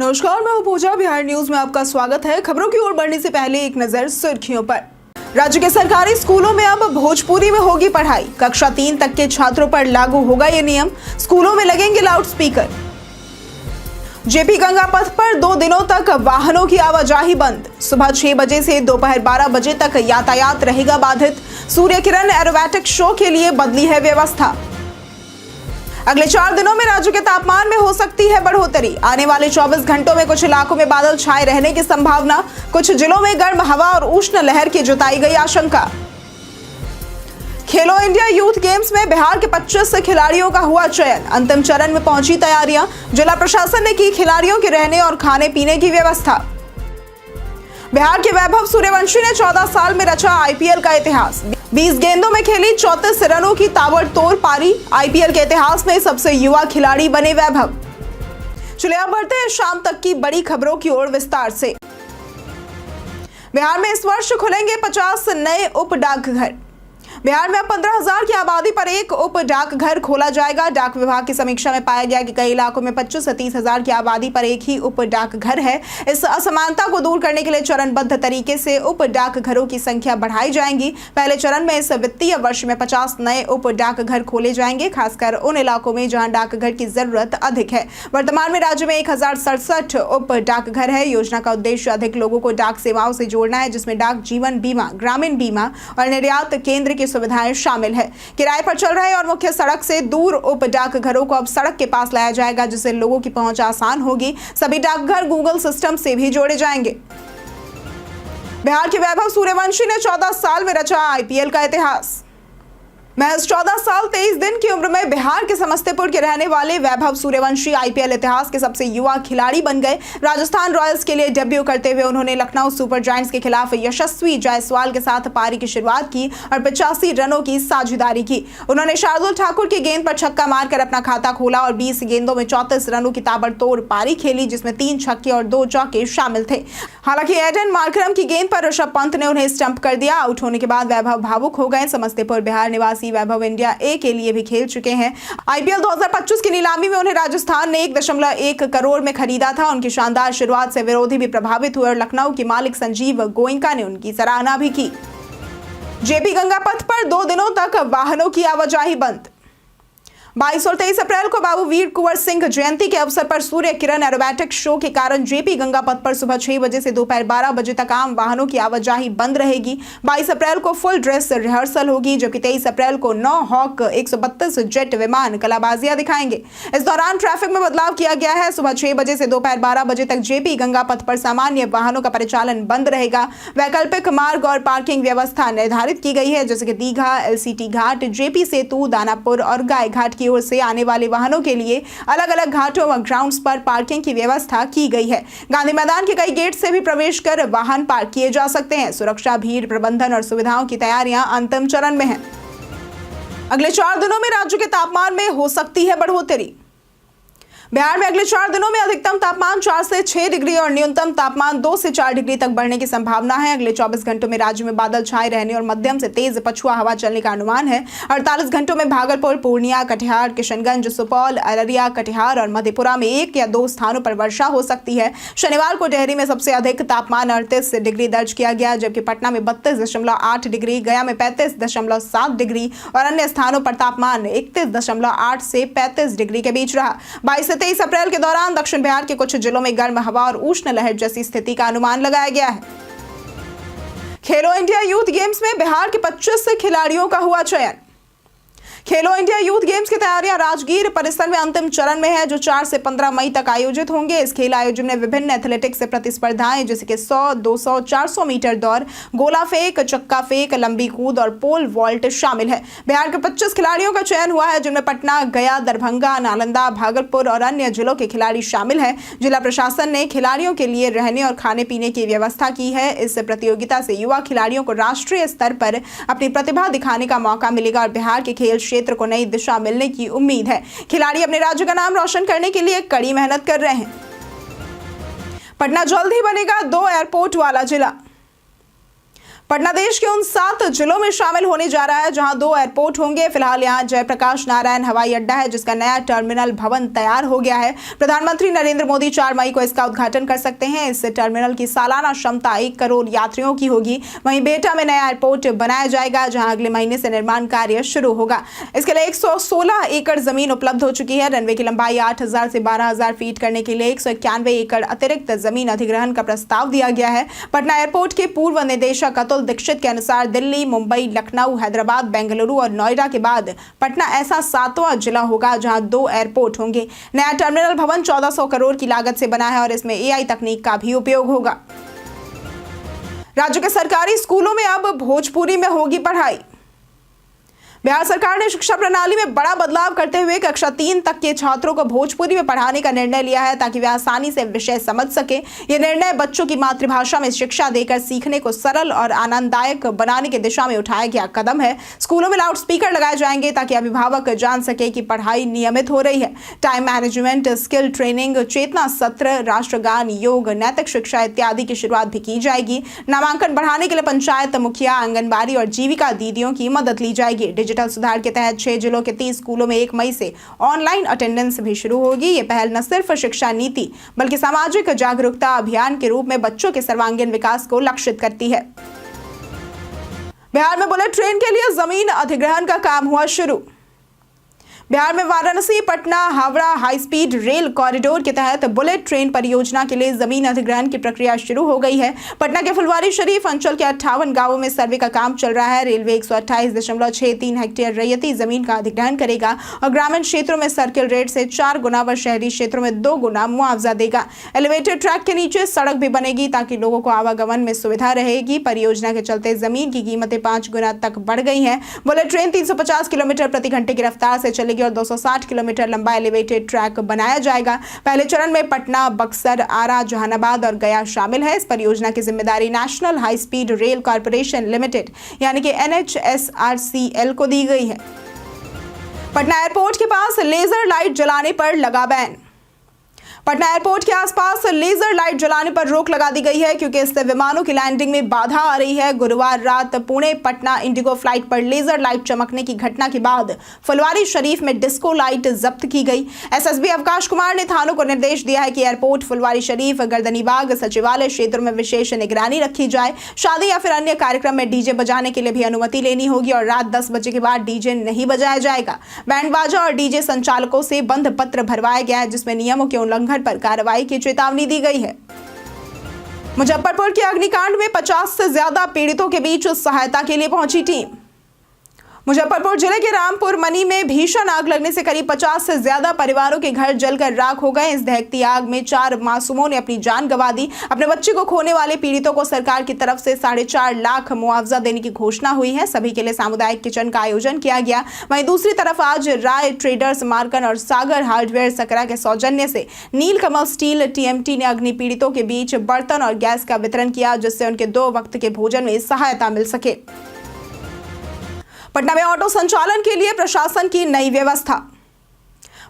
नमस्कार, मैं हूं पूजा। बिहार न्यूज में आपका स्वागत है। खबरों की ओर बढ़ने से पहले एक नजर सुर्खियों पर। राज्य के सरकारी स्कूलों में अब भोजपुरी में होगी पढ़ाई। कक्षा 3 तक के छात्रों पर लागू होगा ये नियम। स्कूलों में लगेंगे लाउड स्पीकर। जेपी गंगा पथ पर 2 दिनों तक वाहनों की आवाजाही बंद। सुबह 6 बजे से दोपहर 12 बजे तक यातायात रहेगा बाधित। सूर्य किरण एरोबैटिक शो के लिए बदली है व्यवस्था। अगले 4 दिनों में राज्य के तापमान में हो सकती है बढ़ोतरी। आने वाले 24 घंटों में कुछ इलाकों में बादल छाए रहने की संभावना। कुछ जिलों में गर्म हवा और उष्ण लहर की जताई गई आशंका। खेलो इंडिया यूथ गेम्स में बिहार के 25 खिलाड़ियों का हुआ चयन। अंतिम चरण में पहुंची तैयारियां। जिला प्रशासन ने की खिलाड़ियों के रहने और खाने पीने की व्यवस्था। बिहार के वैभव सूर्यवंशी ने 14 साल में रचा आईपीएल का इतिहास। 20 गेंदों में खेली 34 रनों की ताबड़तोड़ पारी। आईपीएल के इतिहास में सबसे युवा खिलाड़ी बने वैभव। चलिए अब बढ़ते हैं शाम तक की बड़ी खबरों की ओर विस्तार से। बिहार में इस वर्ष खुलेंगे 50 नए उप डाकघर। बिहार में अब 15,000 की आबादी पर एक उप डाकघर खोला जाएगा। डाक विभाग की समीक्षा में पाया गया कि कई इलाकों में 25 से 30,000 की आबादी पर एक ही उप डाकघर है। इस असमानता को दूर करने के लिए चरणबद्ध तरीके से उप डाकघरों की संख्या बढ़ाई जाएगी। पहले चरण में इस वित्तीय वर्ष में 50 नए उप डाकघर खोले जाएंगे, खासकर उन इलाकों में जहां डाकघर की जरूरत अधिक है। वर्तमान में राज्य में 1067 उप डाकघर है। योजना का उद्देश्य अधिक लोगों को डाक सेवाओं से जोड़ना है, जिसमें डाक जीवन बीमा, ग्रामीण बीमा और निर्यात केंद्र की सुविधाएं शामिल है। किराए पर चल रहे और मुख्य सड़क से दूर उप डाकघरों को अब सड़क के पास लाया जाएगा, जिससे लोगों की पहुंच आसान होगी। सभी डाकघर गूगल सिस्टम से भी जोड़े जाएंगे। बिहार के वैभव सूर्यवंशी ने 14 साल में रचा आईपीएल का इतिहास। महज 14 साल 23 दिन की उम्र में बिहार के समस्तीपुर के रहने वाले वैभव सूर्यवंशी आईपीएल इतिहास के सबसे युवा खिलाड़ी बन गए। राजस्थान रॉयल्स के लिए डेब्यू करते हुए उन्होंने लखनऊ सुपर जायंट्स के खिलाफ यशस्वी जायसवाल के साथ पारी की शुरुआत की और 85 रनों की साझेदारी की। उन्होंने शार्दुल ठाकुर की गेंद पर छक्का मारकर अपना खाता खोला और 20 गेंदों में 34 रनों की ताबड़तोड़ पारी खेली, जिसमें 3 छक्के और 2 चौके शामिल थे। हालांकि एडन मार्करम की गेंद पर ऋषभ पंत ने उन्हें स्टंप कर दिया। आउट होने के बाद वैभव भावुक हो गए। समस्तीपुर बिहार निवासी वैभव इंडिया ए के लिए भी खेल चुके हैं। आईपीएल 2025 की नीलामी में उन्हें राजस्थान ने 1.1 करोड़ में खरीदा था। उनकी शानदार शुरुआत से विरोधी भी प्रभावित हुए और लखनऊ के मालिक संजीव गोयनका ने उनकी सराहना भी की। जेपी गंगा पथ पर 2 दिनों तक वाहनों की आवाजाही बंद। 22 और 23 अप्रैल को बाबू वीर कुंवर सिंह जयंती के अवसर पर सूर्य किरण एरोबैटिक शो के कारण जेपी गंगा पथ पर सुबह 6 बजे से दोपहर 12 बजे तक आम वाहनों की आवाजाही बंद रहेगी। 22 अप्रैल को फुल ड्रेस रिहर्सल होगी, जबकि 23 अप्रैल को 9 हॉक 132 जेट विमान कलाबाजियां दिखाएंगे। इस दौरान ट्रैफिक में बदलाव किया गया है। सुबह 6 बजे से दोपहर 12 बजे तक जेपी गंगा पथ पर सामान्य वाहनों का परिचालन बंद रहेगा। वैकल्पिक मार्ग और पार्किंग व्यवस्था निर्धारित की गई है, जैसे कि दीघा, एलसीटी घाट, जेपी सेतु, दानापुर और गाय घाट की ओर से आने वाले वाहनों के लिए अलग अलग घाटों व ग्राउंड्स पर पार्किंग की व्यवस्था की गई है। गांधी मैदान के कई गेट से भी प्रवेश कर वाहन पार्क किए जा सकते हैं। सुरक्षा, भीड़ प्रबंधन और सुविधाओं की तैयारियां अंतिम चरण में हैं। अगले 4 दिनों में राज्य के तापमान में हो सकती है बढ़ोतरी। बिहार में अगले 4 दिनों में अधिकतम तापमान 4 से 6 डिग्री और न्यूनतम तापमान 2 से 4 डिग्री तक बढ़ने की संभावना है। अगले 24 घंटों में राज्य में बादल छाए रहने और मध्यम से तेज पछुआ हवा चलने का अनुमान है। 48 घंटों में भागलपुर, पूर्णिया, कटिहार, किशनगंज, सुपौल, अररिया, कटिहार और मधेपुरा में 1 या 2 स्थानों पर वर्षा हो सकती है। शनिवार को डेहरी में सबसे अधिक तापमान 38 डिग्री दर्ज किया गया, जबकि पटना में 32.8 डिग्री, गया में 35.7 डिग्री और अन्य स्थानों पर तापमान 31.8 से 35 डिग्री के बीच रहा। 22 से 23 अप्रैल के दौरान दक्षिण बिहार के कुछ जिलों में गर्म हवा और उष्ण लहर जैसी स्थिति का अनुमान लगाया गया है। खेलो इंडिया यूथ गेम्स में बिहार के 25 खिलाड़ियों का हुआ चयन। खेलो इंडिया यूथ गेम्स की तैयारियां राजगीर परिसर में अंतिम चरण में है, जो 4 से 15 मई तक आयोजित होंगे। इस खेल आयोजन में विभिन्न एथलेटिक्स प्रतिस्पर्धाएं जैसे कि 100, 200, 400 मीटर दौड़, गोला फेंक, चक्का फेंक, लंबी कूद और पोल वॉल्ट शामिल है। बिहार के 25 खिलाड़ियों का चयन हुआ है, जिनमें पटना, गया, दरभंगा, नालंदा, भागलपुर और अन्य जिलों के खिलाड़ी शामिल हैं। जिला प्रशासन ने खिलाड़ियों के लिए रहने और खाने पीने की व्यवस्था की है। इस प्रतियोगिता से युवा खिलाड़ियों को राष्ट्रीय स्तर पर अपनी प्रतिभा दिखाने का मौका मिलेगा और बिहार के खेल क्षेत्र को नई दिशा मिलने की उम्मीद है। खिलाड़ी अपने राज्य का नाम रोशन करने के लिए कड़ी मेहनत कर रहे हैं। पटना जल्द ही बनेगा 2 एयरपोर्ट वाला जिला। पटना देश के उन 7 जिलों में शामिल होने जा रहा है जहां 2 एयरपोर्ट होंगे। फिलहाल यहां जयप्रकाश नारायण हवाई अड्डा है जिसका नया टर्मिनल भवन तैयार हो गया है। प्रधानमंत्री नरेंद्र मोदी 4 मई को इसका उद्घाटन कर सकते हैं। इस टर्मिनल की सालाना क्षमता 1 करोड़ यात्रियों की होगी। वहीं बेटा में नया एयरपोर्ट बनाया जाएगा जहां अगले महीने से निर्माण कार्य शुरू होगा। इसके लिए 116 एकड़ जमीन उपलब्ध हो चुकी है। रनवे की लंबाई 8000 से 12000 फीट करने के लिए 191 एकड़ अतिरिक्त जमीन अधिग्रहण का प्रस्ताव दिया गया है। पटना एयरपोर्ट के पूर्व निदेशक अतुल दीक्षित के अनुसार दिल्ली, मुंबई, लखनऊ, हैदराबाद, बेंगलुरु और नोएडा के बाद पटना ऐसा 7वां जिला होगा जहां 2 एयरपोर्ट होंगे। नया टर्मिनल भवन 1400 करोड़ की लागत से बना है और इसमें AI तकनीक का भी उपयोग होगा। राज्य के सरकारी स्कूलों में अब भोजपुरी में होगी पढ़ाई। बिहार सरकार ने शिक्षा प्रणाली में बड़ा बदलाव करते हुए कक्षा 3 तक के छात्रों को भोजपुरी में पढ़ाने का निर्णय लिया है ताकि वे आसानी से विषय समझ सके। यह निर्णय बच्चों की मातृभाषा में शिक्षा देकर सीखने को सरल और आनंददायक बनाने की दिशा में उठाया गया कदम है। स्कूलों में लाउड स्पीकर लगाए जाएंगे ताकि अभिभावक जान सके कि पढ़ाई नियमित हो रही है। टाइम मैनेजमेंट, स्किल ट्रेनिंग, चेतना सत्र, राष्ट्रगान, योग, नैतिक शिक्षा इत्यादि की शुरुआत भी की जाएगी। नामांकन बढ़ाने के लिए पंचायत मुखिया, आंगनबाड़ी और जीविका दीदियों की मदद ली जाएगी। डिजिटल सुधार के तहत 6 जिलों के 30 स्कूलों में 1 मई से ऑनलाइन अटेंडेंस भी शुरू होगी। ये पहल न सिर्फ शिक्षा नीति बल्कि सामाजिक जागरूकता अभियान के रूप में बच्चों के सर्वांगीण विकास को लक्षित करती है। बिहार में बुलेट ट्रेन के लिए जमीन अधिग्रहण का काम हुआ शुरू। बिहार में Varanasi, Patna, Howrah high speed rail corridor के तहत बुलेट ट्रेन परियोजना के लिए जमीन अधिग्रहण की प्रक्रिया शुरू हो गई है। पटना के फुलवारी शरीफ अंचल के 58 गांवों में सर्वे का काम चल रहा है। रेलवे 128.63 हेक्टेयर रैयती जमीन का अधिग्रहण करेगा और ग्रामीण क्षेत्रों में सर्किल रेट से 4 गुना व शहरी क्षेत्रों में 2 गुना मुआवजा देगा। एलिवेटेड ट्रैक के नीचे सड़क भी बनेगी ताकि लोगों को आवागमन में सुविधा रहेगी। परियोजना के चलते जमीन की कीमतें 5 गुना तक बढ़ गई हैं। बुलेट ट्रेन 350 किलोमीटर प्रति घंटे की रफ्तार से चलेगी और 260 किलोमीटर लंबा एलिवेटेड ट्रैक बनाया जाएगा। पहले चरण में पटना, बक्सर, आरा, जहानाबाद और गया शामिल है। इस परियोजना की जिम्मेदारी national high speed rail corporation limited यानी कि NHSRCL को दी गई है। पटना एयरपोर्ट के पास लेजर लाइट जलाने पर लगा बैन। पटना एयरपोर्ट के आसपास लेजर लाइट जलाने पर रोक लगा दी गई है क्योंकि इससे विमानों की लैंडिंग में बाधा आ रही है। गुरुवार रात पुणे पटना इंडिगो फ्लाइट पर लेजर लाइट चमकने की घटना के बाद फुलवारी शरीफ में डिस्को लाइट जब्त की गई। SSB अवकाश कुमार ने थानों को निर्देश दिया है कि एयरपोर्ट, फुलवारी शरीफ, गर्दनीबाग, सचिवालय क्षेत्रों में विशेष निगरानी रखी जाए। शादी या फिर अन्य कार्यक्रम में डीजे बजाने के लिए भी अनुमति लेनी होगी और रात 10 बजे के बाद डीजे नहीं बजाया जाएगा। बैंड बाजा और डीजे संचालकों से बंध पत्र भरवाया गया है जिसमें नियमों के उल्लंघन पर कार्रवाई की चेतावनी दी गई है। मुजफ्फरपुर के अग्निकांड में 50 से ज्यादा पीड़ितों के बीच सहायता के लिए पहुंची टीम। मुजफ्फरपुर जिले के रामपुर मनी में भीषण आग लगने से करीब 50 से ज्यादा परिवारों के घर जलकर राख हो गए। इस दहकती आग में 4 मासूमों ने अपनी जान गंवा दी। अपने बच्चे को खोने वाले पीड़ितों को सरकार की तरफ से 4.5 लाख मुआवजा देने की घोषणा हुई है। सभी के लिए सामुदायिक किचन का आयोजन किया गया। वहीं दूसरी तरफ आज राय ट्रेडर्स, मार्कन और सागर हार्डवेयर सकरा के सौजन्य से नीलकमल स्टील TMT ने अग्नि पीड़ितों के बीच बर्तन और गैस का वितरण किया जिससे उनके 2 वक्त के भोजन में सहायता मिल सके। पटना में ऑटो संचालन के लिए प्रशासन की नई व्यवस्था।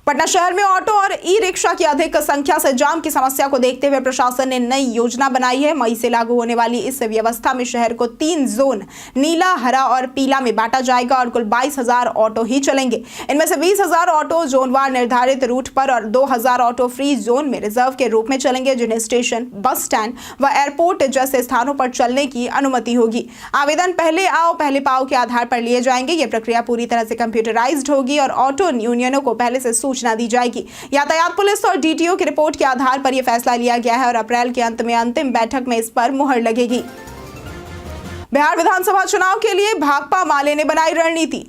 पटना शहर में ऑटो और ई-रिक्शा की अधिक संख्या से जाम की समस्या को देखते हुए प्रशासन ने नई योजना बनाई है। मई से लागू होने वाली इस व्यवस्था में शहर को 3 जोन नीला, हरा और पीला में बांटा जाएगा और कुल 22,000 ऑटो ही चलेंगे। इनमें से 20,000 ऑटो जोनवार निर्धारित रूट पर और 2,000 ऑटो फ्री जोन में रिजर्व के रूप में चलेंगे जिन्हें स्टेशन, बस स्टैंड व एयरपोर्ट जैसे स्थानों पर चलने की अनुमति होगी। आवेदन पहले आओ पहले पाओ के आधार पर लिए जाएंगे। ये प्रक्रिया पूरी तरह से कंप्यूटराइज्ड होगी और ऑटो यूनियनों को पहले से सूचना दी जाएगी। यातायात पुलिस और DTO की रिपोर्ट के आधार पर यह फैसला लिया गया है और अप्रैल के अंत में अंतिम बैठक में इस पर मुहर लगेगी। बिहार विधानसभा चुनाव के लिए भाकपा माले ने बनाई रणनीति।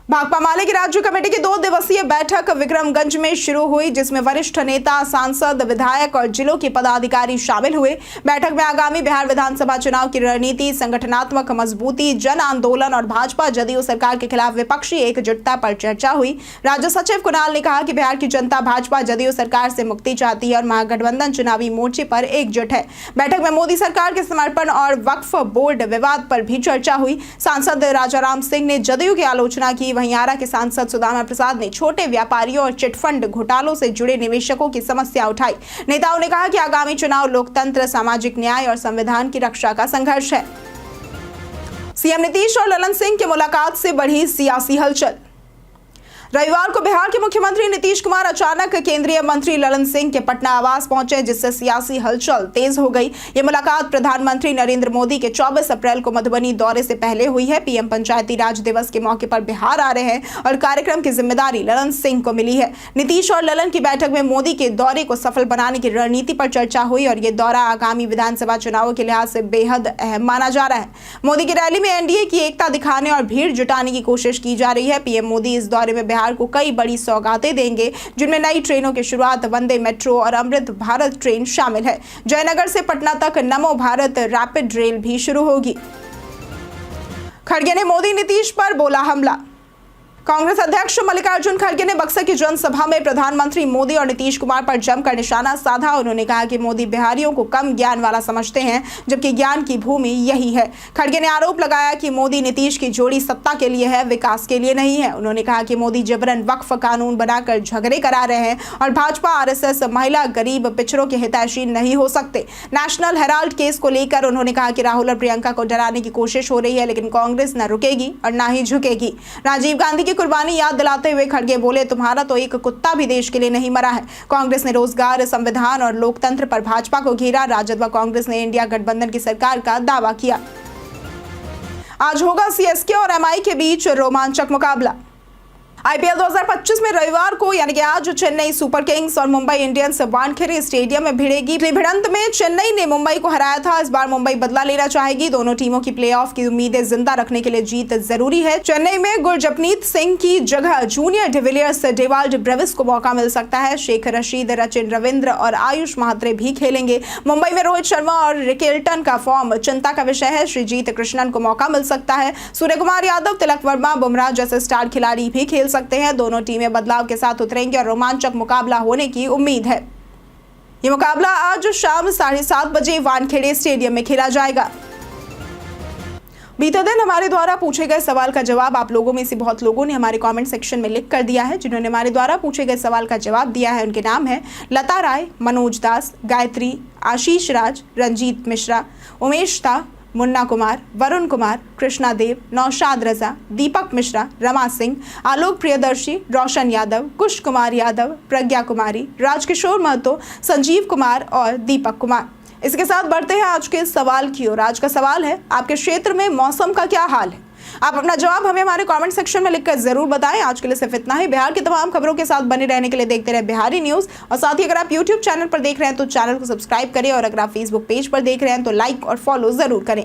भाकपा माले की राज्य कमेटी की 2 दिवसीय बैठक विक्रमगंज में शुरू हुई जिसमें वरिष्ठ नेता, सांसद, विधायक और जिलों के पदाधिकारी शामिल हुए। बैठक में आगामी बिहार विधानसभा चुनाव की रणनीति, संगठनात्मक मजबूती, जन आंदोलन और भाजपा जदयू सरकार के खिलाफ विपक्षी एकजुटता पर चर्चा हुई। राज्य सचिव कुणाल ने कहा कि बिहार की जनता भाजपा जदयू सरकार से मुक्ति चाहती है और महागठबंधन चुनावी मोर्चे पर एकजुट है। बैठक में मोदी सरकार के समर्पण और वक्फ बोर्ड विवाद पर भी चर्चा हुई। सांसद राजाराम सिंह ने जदयू की आलोचना की। वहीं आरा के सांसद सुदामा प्रसाद ने छोटे व्यापारियों और चिटफंड घोटालों से जुड़े निवेशकों की समस्या उठाई। नेताओं ने कहा कि आगामी चुनाव लोकतंत्र, सामाजिक न्याय और संविधान की रक्षा का संघर्ष है। सीएम नीतीश और ललन सिंह की मुलाकात से बढ़ी सियासी हलचल। रविवार को बिहार के मुख्यमंत्री नीतीश कुमार अचानक केंद्रीय मंत्री ललन सिंह के पटना आवास पहुंचे, जिससे सियासी हलचल तेज हो गई। ये मुलाकात प्रधानमंत्री नरेंद्र मोदी के 24 अप्रैल को मधुबनी दौरे से पहले हुई है। पीएम पंचायती राज दिवस के मौके पर बिहार आ रहे हैं और कार्यक्रम की जिम्मेदारी ललन सिंह को मिली है। नीतीश और ललन की बैठक में मोदी के दौरे को सफल बनाने की रणनीति पर चर्चा हुई और ये दौरा आगामी विधानसभा चुनावों के लिहाज से बेहद अहम माना जा रहा है। मोदी की रैली में एनडीए की एकता दिखाने और भीड़ जुटाने की कोशिश की जा रही है। पीएम मोदी इस दौरे में बिहार को कई बड़ी सौगातें देंगे, जिनमें नई ट्रेनों की शुरुआत, वंदे मेट्रो और अमृत भारत ट्रेन शामिल है। जयनगर से पटना तक नमो भारत रैपिड रेल भी शुरू होगी। खड़गे ने मोदी नीतीश पर बोला हमला। कांग्रेस अध्यक्ष मल्लिकार्जुन खड़गे ने बक्सर की जनसभा में प्रधानमंत्री मोदी और नीतीश कुमार पर जमकर निशाना साधा। उन्होंने कहा कि मोदी बिहारियों को कम ज्ञान वाला समझते हैं, जबकि ज्ञान की भूमि यही है। खड़गे ने आरोप लगाया कि मोदी नीतीश की जोड़ी सत्ता के लिए है, विकास के लिए नहीं है। उन्होंने कहा कि मोदी जबरन वक्फ कानून बनाकर झगड़े करा रहे हैं और भाजपा, आरएसएस, महिला, गरीब, पिछड़ों के हितैषी नहीं हो सकते। नेशनल हेराल्ड केस को लेकर उन्होंने कहा कि राहुल और प्रियंका को डराने की कोशिश हो रही है, लेकिन कांग्रेस न रुकेगी और न ही झुकेगी। राजीव गांधी की कुर्बानी याद दिलाते हुए खड़गे बोले, तुम्हारा तो एक कुत्ता भी देश के लिए नहीं मरा है। कांग्रेस ने रोजगार, संविधान और लोकतंत्र पर भाजपा को घेरा। राजद व कांग्रेस ने इंडिया गठबंधन की सरकार का दावा किया। आज होगा सीएसके और एमआई के बीच रोमांचक मुकाबला। आईपीएल 2025 में रविवार को यानी कि आज चेन्नई सुपर किंग्स और मुंबई इंडियंस वानखेड़े स्टेडियम में भिड़ेगी। भिड़ंत में चेन्नई ने मुंबई को हराया था। इस बार मुंबई बदला लेना चाहेगी। दोनों टीमों की प्लेऑफ की उम्मीदें जिंदा रखने के लिए जीत जरूरी है। चेन्नई में गुरजपनीत सिंह की जगह जूनियर डिविलियर्स डेवाल्ड ब्रेविस को मौका मिल सकता है। शेख रशीद, रचिन रविंद्र और आयुष महात्रे भी खेलेंगे। मुंबई में रोहित शर्मा और रिकेल्टन का फॉर्म चिंता का विषय है। श्रीजीत कृष्णन को मौका मिल सकता है। सूर्य कुमार यादव, तिलक वर्मा, बुमराह जैसे स्टार खिलाड़ी भी खेल सकते हैं। दोनों टीमें बदलाव के साथ उतरेंगी और रोमांचक मुकाबला होने की उम्मीद है। यह मुकाबला आज शाम 7:30 बजे वानखेड़े स्टेडियम में खेला जाएगा। बीते दिन हमारे द्वारा पूछे गए सवाल का जवाब आप लोगों में से बहुत लोगों ने हमारे कमेंट सेक्शन में लिख कर दिया है। जिन्होंने हमारे द्वारा पूछे गए सवाल का जवाब दिया है उनके नाम है लता राय, मनोज दास, गायत्री, आशीष राज, रंजीत मिश्रा, उमेश ता, मुन्ना कुमार, वरुण कुमार, कृष्णा देव, नौशाद रजा, दीपक मिश्रा, रमा सिंह, आलोक प्रियदर्शी, रोशन यादव, कुश कुमार यादव, प्रज्ञा कुमारी, राजकिशोर महतो, संजीव कुमार और दीपक कुमार। इसके साथ बढ़ते हैं आज के सवाल की ओर। आज का सवाल है, आपके क्षेत्र में मौसम का क्या हाल है? आप अपना जवाब हमें हमारे कमेंट सेक्शन में लिखकर जरूर बताएं। आज के लिए सिर्फ इतना ही। बिहार की तमाम खबरों के साथ बने रहने के लिए देखते रहे बिहारी न्यूज। और साथ ही अगर आप यूट्यूब चैनल पर देख रहे हैं तो चैनल को सब्सक्राइब करें और अगर आप फेसबुक पेज पर देख रहे हैं तो लाइक और फॉलो जरूर करें।